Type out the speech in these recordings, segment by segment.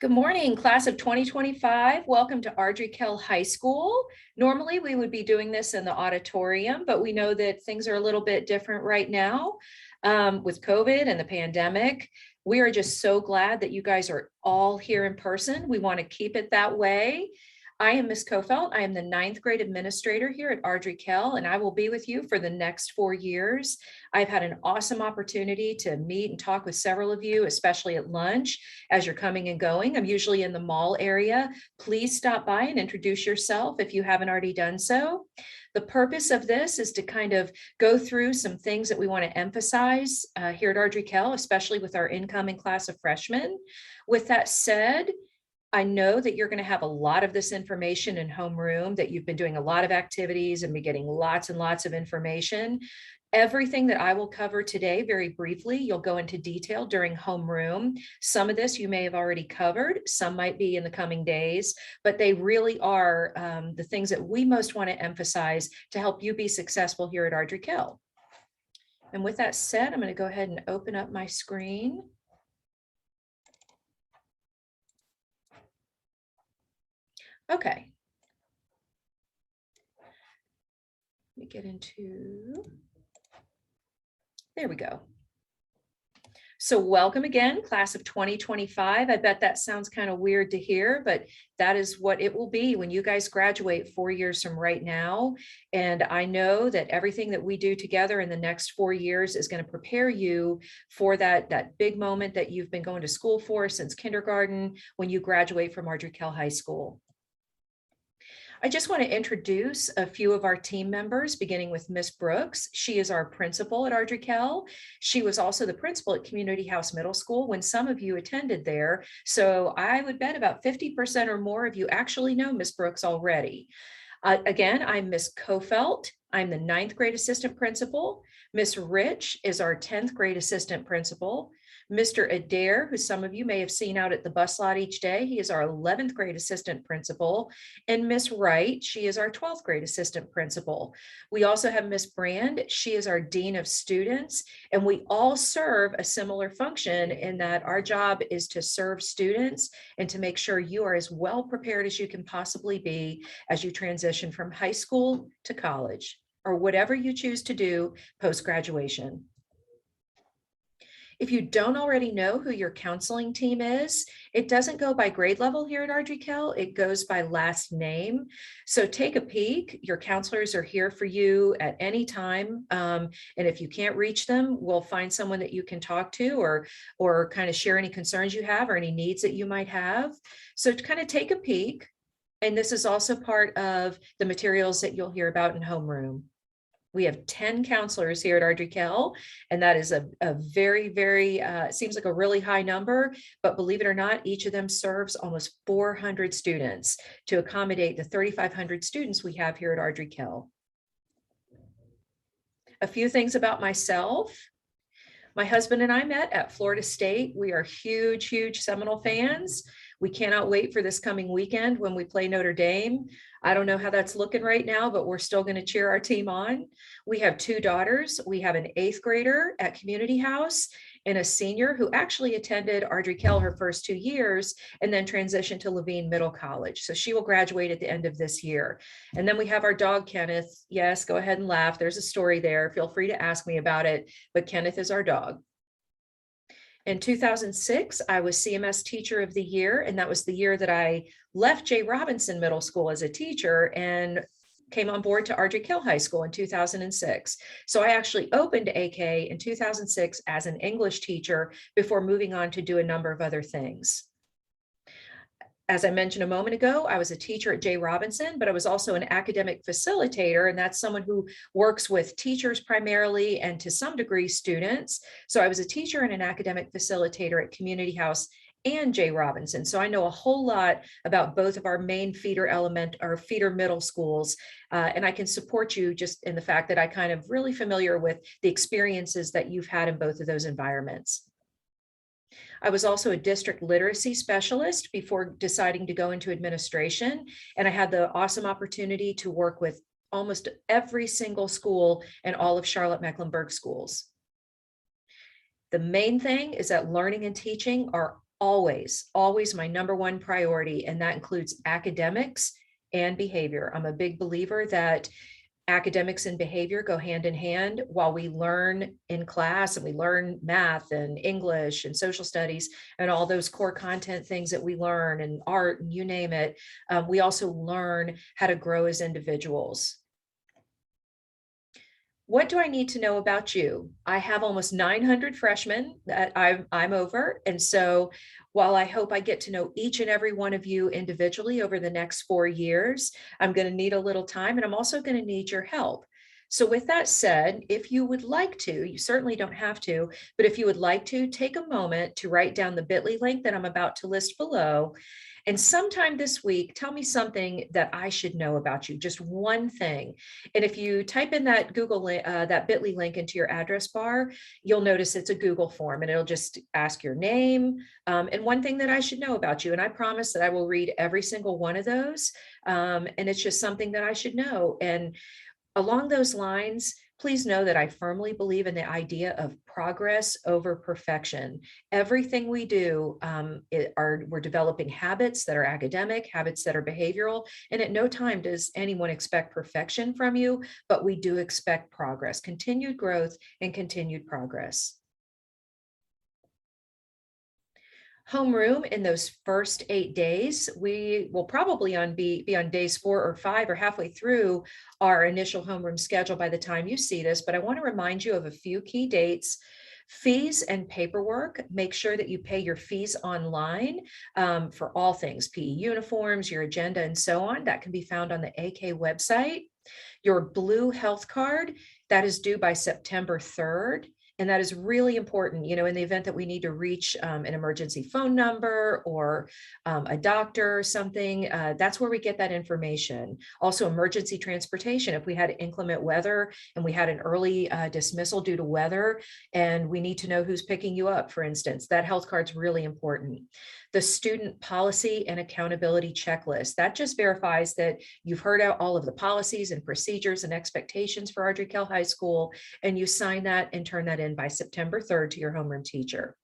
Good morning, class of 2025. Welcome to Ardrey-Kell High School. Normally, we would be doing this in the auditorium, but we know that things are a little bit different right now with COVID and the pandemic. We are just so glad that you guys are all here in person. We want to keep it that way. I am Miss Coffelt. I am the 9th grade administrator here at Ardrey-Kell, and I will be with you for the next 4 years. I've had an awesome opportunity to meet and talk with several of you, especially at lunch as you're coming and going. I'm usually in the mall area. Please stop by and introduce yourself if you haven't already done so. The purpose of this is to kind of go through some things that we want to emphasize here at Ardrey-Kell, especially with our incoming class of freshmen. With that said, I know that you're going to have a lot of this information in homeroom, that you've been doing a lot of activities and be getting lots and lots of information. Everything that I will cover today, very briefly, you'll go into detail during homeroom. Some of this you may have already covered, some might be in the coming days, but they really are the things that we most want to emphasize to help you be successful here at Ardrey-Kell. And with that said, I'm going to go ahead and open up my screen. Okay. Let me get into, there we go. So welcome again, class of 2025. I bet that sounds kind of weird to hear, but that is what it will be when you guys graduate 4 years from right now. And I know that everything that we do together in the next 4 years is going to prepare you for that big moment that you've been going to school for since kindergarten when you graduate from Ardrey-Kell High School. I just want to introduce a few of our team members, beginning with Miss Brooks. She is our principal at Ardrey-Kell. She was also the principal at Community House Middle School when some of you attended there. So I would bet about 50% or more of you actually know Miss Brooks already. Again, I'm Miss Coffelt. I'm the 9th grade assistant principal. Miss Rich is our 10th grade assistant principal. Mr. Adair, who some of you may have seen out at the bus lot each day, he is our 11th grade assistant principal. And Miss Wright, she is our 12th grade assistant principal. We also have Miss Brand, she is our dean of students, and we all serve a similar function in that our job is to serve students and to make sure you are as well prepared as you can possibly be as you transition from high school to college or whatever you choose to do post-graduation. If you don't already know who your counseling team is, it doesn't go by grade level here at Ardrey-Kell, it goes by last name. So take a peek. Your counselors are here for you at any time. And if you can't reach them, we'll find someone that you can talk to or kind of share any concerns you have or any needs that you might have. So to kind of take a peek. And this is also part of the materials that you'll hear about in homeroom. We have 10 counselors here at Ardrey-Kell, and that is a very, very, seems like a really high number, but believe it or not, each of them serves almost 400 students to accommodate the 3,500 students we have here at Ardrey-Kell. A few things about myself. My husband and I met at Florida State. We are huge, huge Seminole fans. We cannot wait for this coming weekend when we play Notre Dame. I don't know how that's looking right now, but we're still going to cheer our team on. We have 2 daughters. We have an 8th grader at Community House and a senior who actually attended Ardrey-Kell her first 2 years and then transitioned to Levine Middle College. So she will graduate at the end of this year. And then we have our dog, Kenneth. Yes, go ahead and laugh. There's a story there. Feel free to ask me about it, but Kenneth is our dog. In 2006, I was CMS Teacher of the Year, and that was the year that I left J. Robinson Middle School as a teacher and came on board to Ardrey-Kell High School in 2006. So I actually opened AK in 2006 as an English teacher before moving on to do a number of other things. As I mentioned a moment ago, I was a teacher at J. Robinson, but I was also an academic facilitator, and that's someone who works with teachers primarily and to some degree students. So I was a teacher and an academic facilitator at Community House and J. Robinson. So I know a whole lot about both of our main feeder middle schools. And I can support you just in the fact that I kind of really familiar with the experiences that you've had in both of those environments. I was also a district literacy specialist before deciding to go into administration. And I had the awesome opportunity to work with almost every single school in all of Charlotte-Mecklenburg schools. The main thing is that learning and teaching are always my number one priority, and that includes academics and behavior. I'm a big believer that academics and behavior go hand in hand. While we learn in class and we learn math and English and social studies and all those core content things that we learn, and art and you name it, we also learn how to grow as individuals. What do I need to know about you? I have almost 900 freshmen that I'm over. And so while I hope I get to know each and every one of you individually over the next 4 years, I'm going to need a little time, and I'm also going to need your help. So with that said, if you would like to, you certainly don't have to, but if you would like to, take a moment to write down the bit.ly link that I'm about to list below. And sometime this week, tell me something that I should know about you, just one thing. And if you type in that that bit.ly link into your address bar, you'll notice it's a Google form, and it'll just ask your name and one thing that I should know about you. And I promise that I will read every single one of those. And it's just something that I should know. And along those lines, please know that I firmly believe in the idea of progress over perfection. Everything we do, we're developing habits that are academic, habits that are behavioral, and at no time does anyone expect perfection from you, but we do expect progress, continued growth, and continued progress. Homeroom in those first 8 days, we will probably be on days 4 or 5 or halfway through our initial homeroom schedule by the time you see this, but I want to remind you of a few key dates. Fees and paperwork, make sure that you pay your fees online for all things, PE uniforms, your agenda, and so on. That can be found on the AK website. Your blue health card, that is due by September 3rd. And that is really important, you know, in the event that we need to reach an emergency phone number or a doctor or something, that's where we get that information. Also, emergency transportation. If we had inclement weather and we had an early dismissal due to weather, and we need to know who's picking you up, for instance, that health card's really important. The student policy and accountability checklist, that just verifies that you've heard out all of the policies and procedures and expectations for Ardrey-Kell High School, and you sign that and turn that in by September 3rd to your homeroom teacher.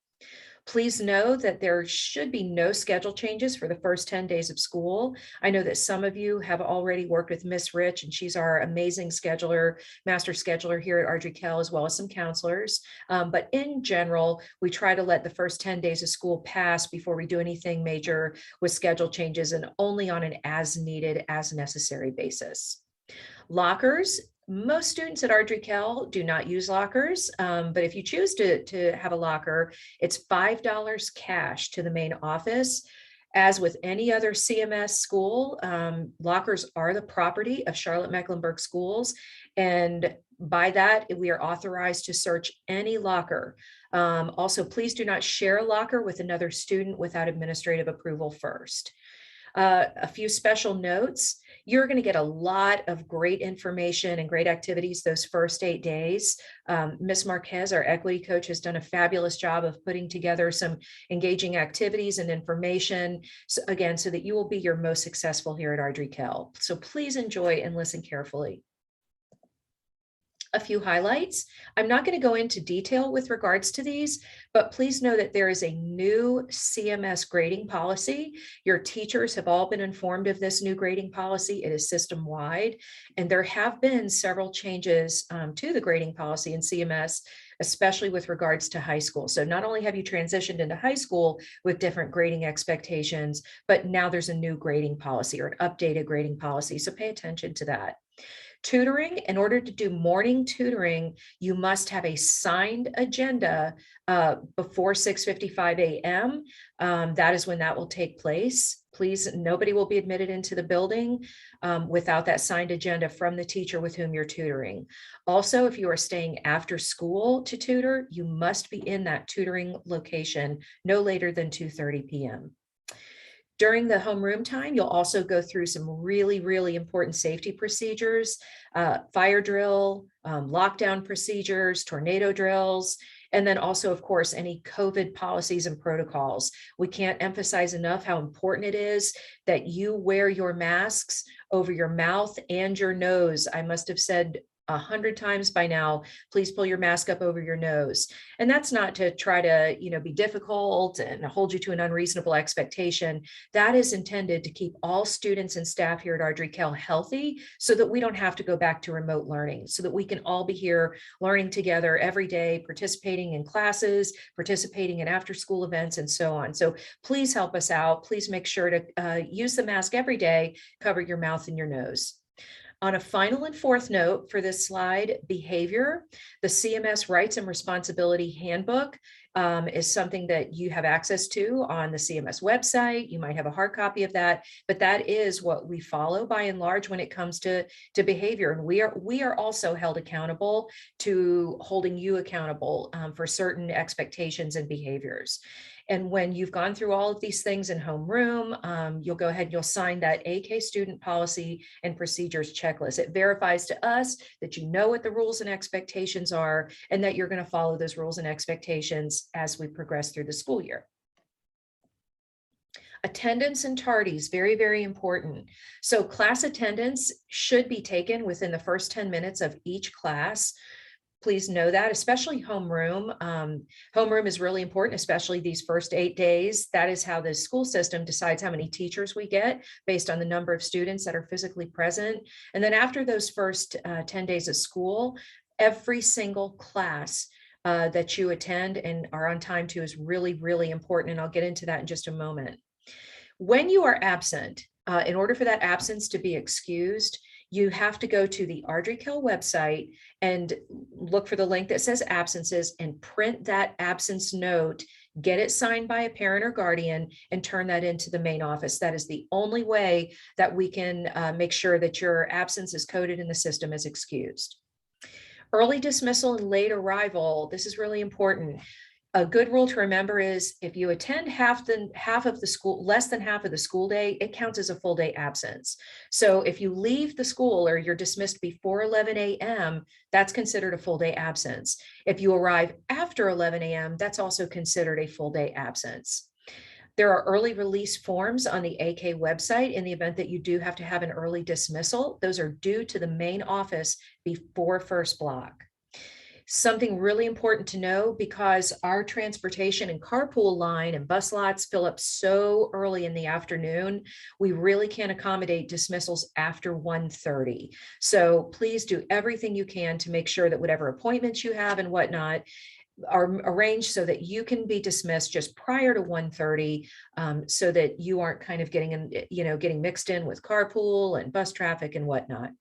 Please know that there should be no schedule changes for the first 10 days of school. I know that some of you have already worked with Miss Rich, and she's our amazing scheduler, master scheduler here at Ardrey-Kell, as well as some counselors. But in general, we try to let the first 10 days of school pass before we do anything major with schedule changes, and only on an as needed, as necessary basis. Lockers. Most students at Ardrey-Kell do not use lockers, but if you choose to have a locker, it's $5 cash to the main office. As with any other CMS school, lockers are the property of Charlotte-Mecklenburg schools, and by that, we are authorized to search any locker. Also, please do not share a locker with another student without administrative approval first. A few special notes. You're going to get a lot of great information and great activities those first 8 days. Ms. Marquez, our equity coach, has done a fabulous job of putting together some engaging activities and information, so that you will be your most successful here at Ardrey-Kell. So please enjoy and listen carefully. A few highlights. I'm not going to go into detail with regards to these, but please know that there is a new CMS grading policy. Your teachers have all been informed of this new grading policy. It is system-wide, and there have been several changes to the grading policy in CMS, especially with regards to high school. So not only have you transitioned into high school with different grading expectations, but now there's a new grading policy or an updated grading policy. So pay attention to that. Tutoring. In order to do morning tutoring, you must have a signed agenda before 6:55 a.m. That is when that will take place. Please, nobody will be admitted into the building without that signed agenda from the teacher with whom you're tutoring. Also, if you are staying after school to tutor, you must be in that tutoring location no later than 2:30 p.m. During the homeroom time, you'll also go through some really, really important safety procedures, fire drill, lockdown procedures, tornado drills, and then also, of course, any COVID policies and protocols. We can't emphasize enough how important it is that you wear your masks over your mouth and your nose. I must have said 100 times by now, please pull your mask up over your nose. And that's not to try to, be difficult and hold you to an unreasonable expectation. That is intended to keep all students and staff here at Ardrey-Kell healthy so that we don't have to go back to remote learning, so that we can all be here learning together every day, participating in classes, participating in after-school events, and so on. So please help us out. Please make sure to use the mask every day, cover your mouth and your nose. On a final and fourth note for this slide, behavior, the CMS Rights and Responsibility Handbook is something that you have access to on the CMS website. You might have a hard copy of that, but that is what we follow by and large when it comes to behavior. And we are also held accountable to holding you accountable for certain expectations and behaviors. And when you've gone through all of these things in homeroom, you'll go ahead and you'll sign that AK student policy and procedures checklist. It verifies to us that you know what the rules and expectations are and that you're going to follow those rules and expectations as we progress through the school year. Attendance and tardies, very, very important. So class attendance should be taken within the first 10 minutes of each class. Please know that, especially homeroom. Homeroom is really important, especially these first 8 days. That is how the school system decides how many teachers we get based on the number of students that are physically present. And then after those first 10 days of school, every single class that you attend and are on time to is really, really important. And I'll get into that in just a moment. When you are absent, in order for that absence to be excused, you have to go to the Ardrey-Kell website and look for the link that says absences and print that absence note, get it signed by a parent or guardian, and turn that into the main office. That is the only way that we can make sure that your absence is coded in the system as excused. Early dismissal and late arrival, this is really important. A good rule to remember is if you attend less than half of the school day, it counts as a full day absence. So if you leave the school or you're dismissed before 11 a.m., that's considered a full day absence. If you arrive after 11 a.m., that's also considered a full day absence. There are early release forms on the AK website in the event that you do have to have an early dismissal. Those are due to the main office before first block. Something really important to know, because our transportation and carpool line and bus lots fill up so early in the afternoon, we really can't accommodate dismissals after 1:30. So please do everything you can to make sure that whatever appointments you have and whatnot are arranged so that you can be dismissed just prior to 1:30, so that you aren't kind of getting mixed in with carpool and bus traffic and whatnot.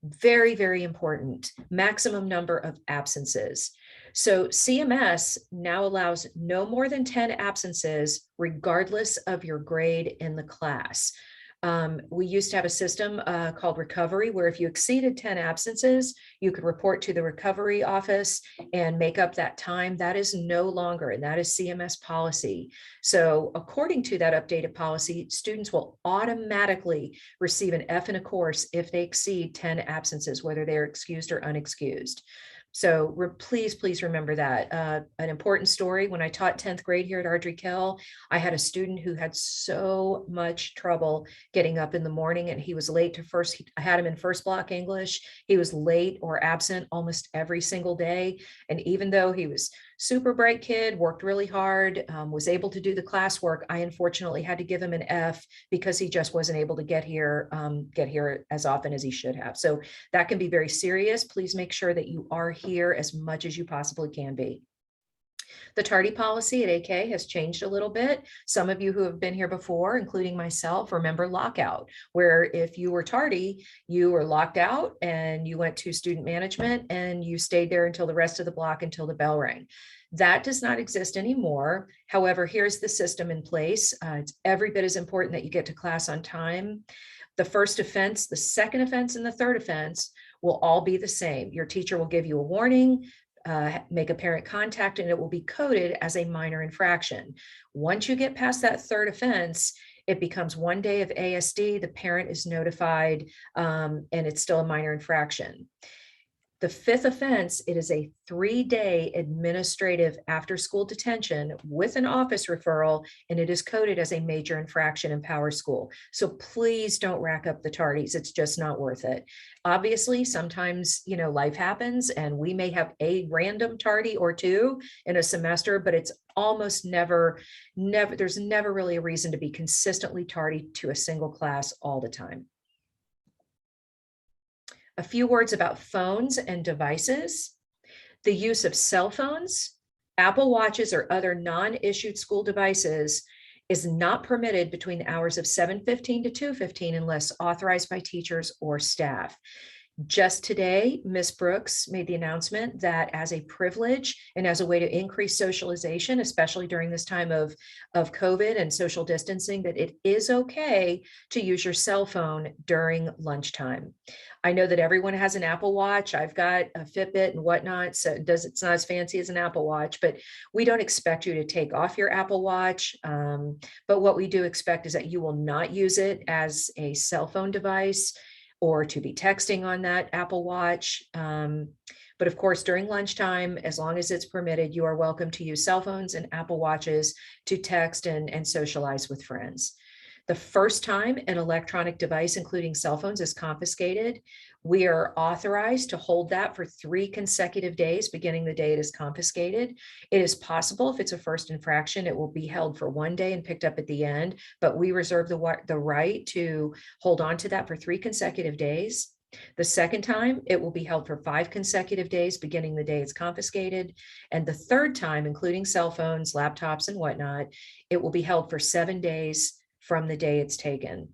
Very, very important, maximum number of absences. So CMS now allows no more than 10 absences, regardless of your grade in the class. We used to have a system called recovery, where if you exceeded 10 absences, you could report to the recovery office and make up that time. That is no longer, and that is CMS policy. So according to that updated policy, students will automatically receive an F in a course if they exceed 10 absences, whether they're excused or unexcused. So please remember that. An important story, when I taught 10th grade here at Ardrey-Kell, I had a student who had so much trouble getting up in the morning, and he was late to first. I had him in first block English. He was late or absent almost every single day. And even though he was super bright kid, worked really hard, was able to do the classwork, I unfortunately had to give him an F because he just wasn't able to get here as often as he should have. So that can be very serious. Please make sure that you are here as much as you possibly can be. The tardy policy at AK has changed a little bit. Some of you who have been here before, including myself, remember lockout, where if you were tardy, you were locked out and you went to student management and you stayed there until the rest of the block until the bell rang. That does not exist anymore. However, here's the system in place. It's every bit as important that you get to class on time. The first offense, the second offense, and the third offense will all be the same. Your teacher will give you a warning, make a parent contact, and it will be coded as a minor infraction. Once you get past that third offense, it becomes 1 day of ASD. The parent is notified, and it's still a minor infraction. The fifth offense, it is a 3-day administrative after-school detention with an office referral, and it is coded as a major infraction in Power School. So please don't rack up the tardies. It's just not worth it. Obviously, sometimes, life happens and we may have a random tardy or two in a semester, but it's almost never, there's never really a reason to be consistently tardy to a single class all the time. A few words about phones and devices. The use of cell phones, Apple Watches, or other non-issued school devices is not permitted between the hours of 7:15 to 2:15 unless authorized by teachers or staff. Just today, Ms. Brooks made the announcement that as a privilege and as a way to increase socialization, especially during this time of COVID and social distancing, that it is okay to use your cell phone during lunchtime. I know that everyone has an Apple Watch. I've got a Fitbit and whatnot, so it's not as fancy as an Apple Watch, but we don't expect you to take off your Apple Watch. But what we do expect is that you will not use it as a cell phone device or to be texting on that Apple Watch. But of course, during lunchtime, as long as it's permitted, you are welcome to use cell phones and Apple Watches to text and socialize with friends. The first time an electronic device, including cell phones, is confiscated, we are authorized to hold that for 3 consecutive days, beginning the day it is confiscated. It is possible, if it's a first infraction, it will be held for 1 day and picked up at the end, but we reserve the right to hold on to that for 3 consecutive days. The second time, it will be held for 5 consecutive days, beginning the day it's confiscated. And the third time, including cell phones, laptops, and whatnot, it will be held for 7 days from the day it's taken.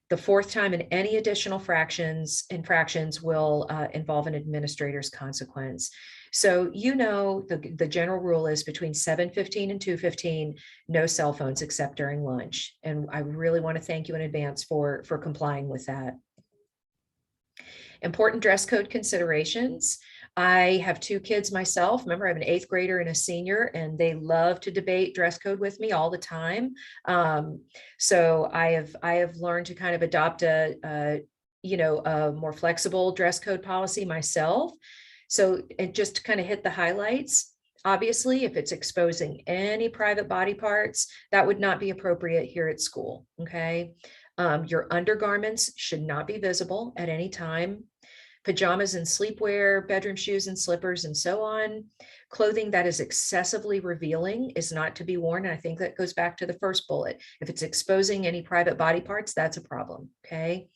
The fourth time, and any additional infractions will involve an administrator's consequence. So the general rule is between 7:15 and 2:15, no cell phones except during lunch. And I really want to thank you in advance for complying with that. Important dress code considerations. I have 2 kids myself. Remember, I have an 8th grader and a senior, and they love to debate dress code with me all the time. So I have learned to kind of adopt a more flexible dress code policy myself. So it just to kind of hit the highlights. Obviously, if it's exposing any private body parts, that would not be appropriate here at school. Okay. Your undergarments should not be visible at any time. Pajamas and sleepwear, bedroom shoes and slippers, and so on. Clothing that is excessively revealing is not to be worn. And I think that goes back to the first bullet. If it's exposing any private body parts, that's a problem. Okay.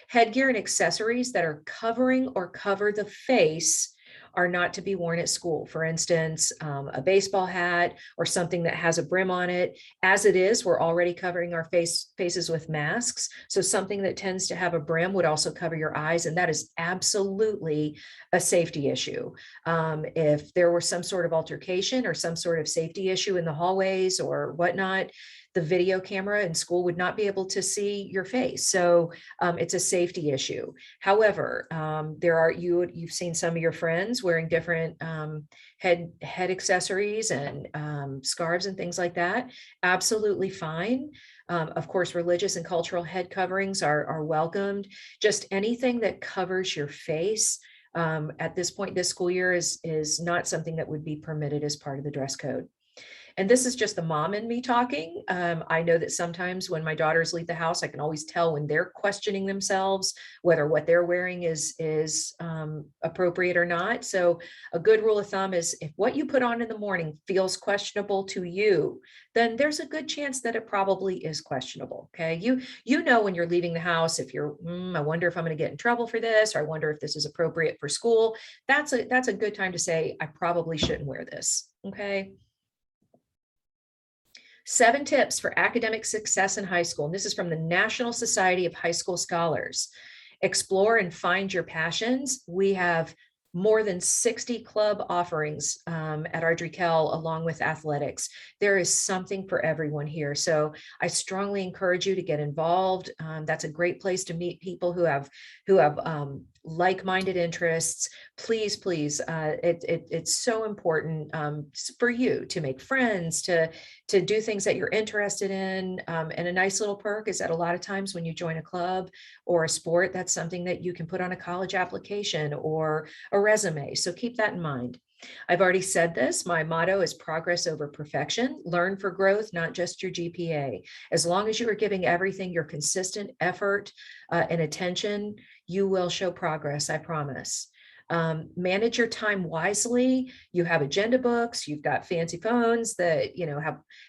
Headgear and accessories that are covering or cover the face are not to be worn at school. For instance, a baseball hat or something that has a brim on it. As it is, we're already covering our faces with masks. So something that tends to have a brim would also cover your eyes. And that is absolutely a safety issue. If there were some sort of altercation or some sort of safety issue in the hallways or whatnot, the video camera in school would not be able to see your face. So it's a safety issue. However, you've seen some of your friends wearing different head accessories and scarves and things like that. Absolutely fine. Of course, religious and cultural head coverings are welcomed. Just anything that covers your face at this point this school year is not something that would be permitted as part of the dress code. And this is just the mom in me talking. I know that sometimes when my daughters leave the house, I can always tell when they're questioning themselves whether what they're wearing is appropriate or not. So a good rule of thumb is if what you put on in the morning feels questionable to you, then there's a good chance that it probably is questionable. Okay, you know when you're leaving the house, if you're, I wonder if I'm going to get in trouble for this, or I wonder if this is appropriate for school. That's a good time to say I probably shouldn't wear this. Okay. 7 tips for academic success in high school. And this is from the National Society of High School Scholars. Explore and find your passions. We have more than 60 club offerings at Ardrey Kell, along with athletics. There is something for everyone here. So I strongly encourage you to get involved. That's a great place to meet people who have like-minded interests. Please, please, it's so important for you to make friends, to do things that you're interested in. And a nice little perk is that a lot of times when you join a club or a sport, that's something that you can put on a college application or a resume. So keep that in mind. I've already said this. My motto is progress over perfection. Learn for growth, not just your GPA. As long as you are giving everything your consistent effort and attention, you will show progress, I promise. Manage your time wisely. You have agenda books, you've got fancy phones that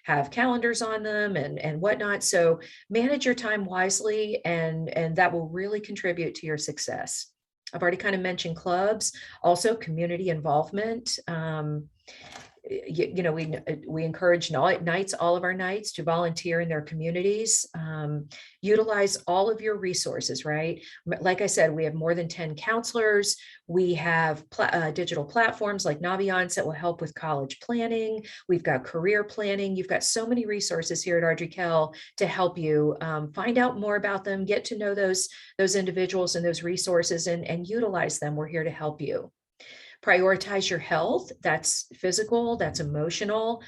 have calendars on them and whatnot. So manage your time wisely, and that will really contribute to your success. I've already kind of mentioned clubs, also community involvement. We encourage nights, all of our nights, to volunteer in their communities. Utilize all of your resources, right? Like I said, we have more than 10 counselors. We have digital platforms like Naviance that will help with college planning. We've got career planning. You've got so many resources here at Ardrey-Kell to help you find out more about them, get to know those individuals and those resources, and utilize them. We're here to help you. Prioritize your health. That's physical, that's emotional.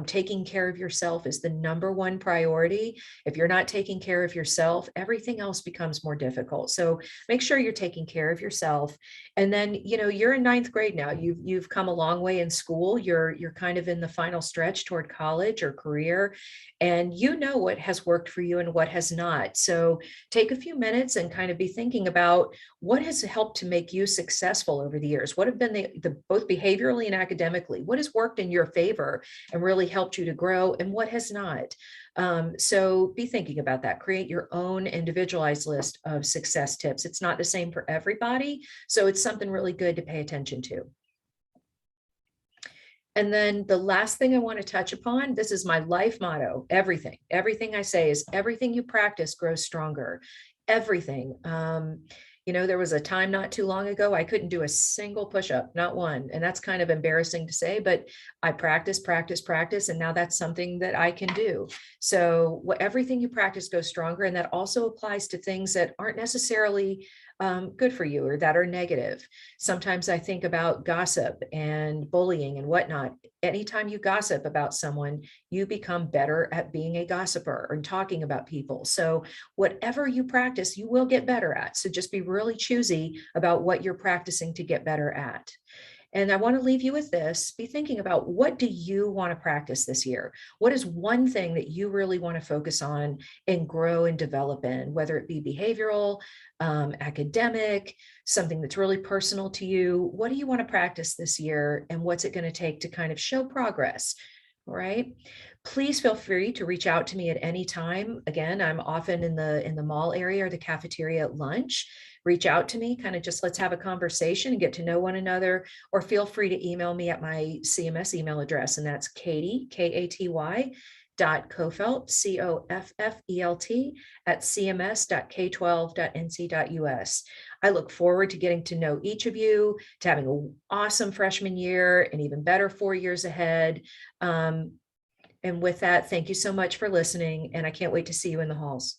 Taking care of yourself is the number one priority. If you're not taking care of yourself, everything else becomes more difficult. So make sure you're taking care of yourself. And then, you're in ninth grade now. You've come a long way in school. You're kind of in the final stretch toward college or career, and you know what has worked for you and what has not. So take a few minutes and kind of be thinking about what has helped to make you successful over the years. What have been the both behaviorally and academically? What has worked in your favor and really helped you to grow, and what has not? So be thinking about that. Create your own individualized list of success tips. It's not the same for everybody, so it's something really good to pay attention to. And then the last thing I want to touch upon, this is my life motto: everything I say is everything you practice grows stronger. Everything. There was a time not too long ago, I couldn't do a single push-up, not one. And that's kind of embarrassing to say, but I practice, and now that's something that I can do. So everything you practice goes stronger. And that also applies to things that aren't necessarily good for you or that are negative. Sometimes I think about gossip and bullying and whatnot. Anytime you gossip about someone, you become better at being a gossiper and talking about people. So whatever you practice, you will get better at. So just be really choosy about what you're practicing to get better at. And I want to leave you with this. Be thinking about, what do you want to practice this year? What is one thing that you really want to focus on and grow and develop in, whether it be behavioral, academic, something that's really personal to you? What do you want to practice this year, and what's it going to take to kind of show progress? All right. Please feel free to reach out to me at any time. Again, I'm often in the mall area or the cafeteria at lunch. Reach out to me, kind of just let's have a conversation and get to know one another, or feel free to email me at my CMS email address, and that's Katy, Katy, .Coffelt, Coffelt, at cms.k12.nc.us. I look forward to getting to know each of you, to having an awesome freshman year and even better 4 years ahead. And with that, thank you so much for listening, and I can't wait to see you in the halls.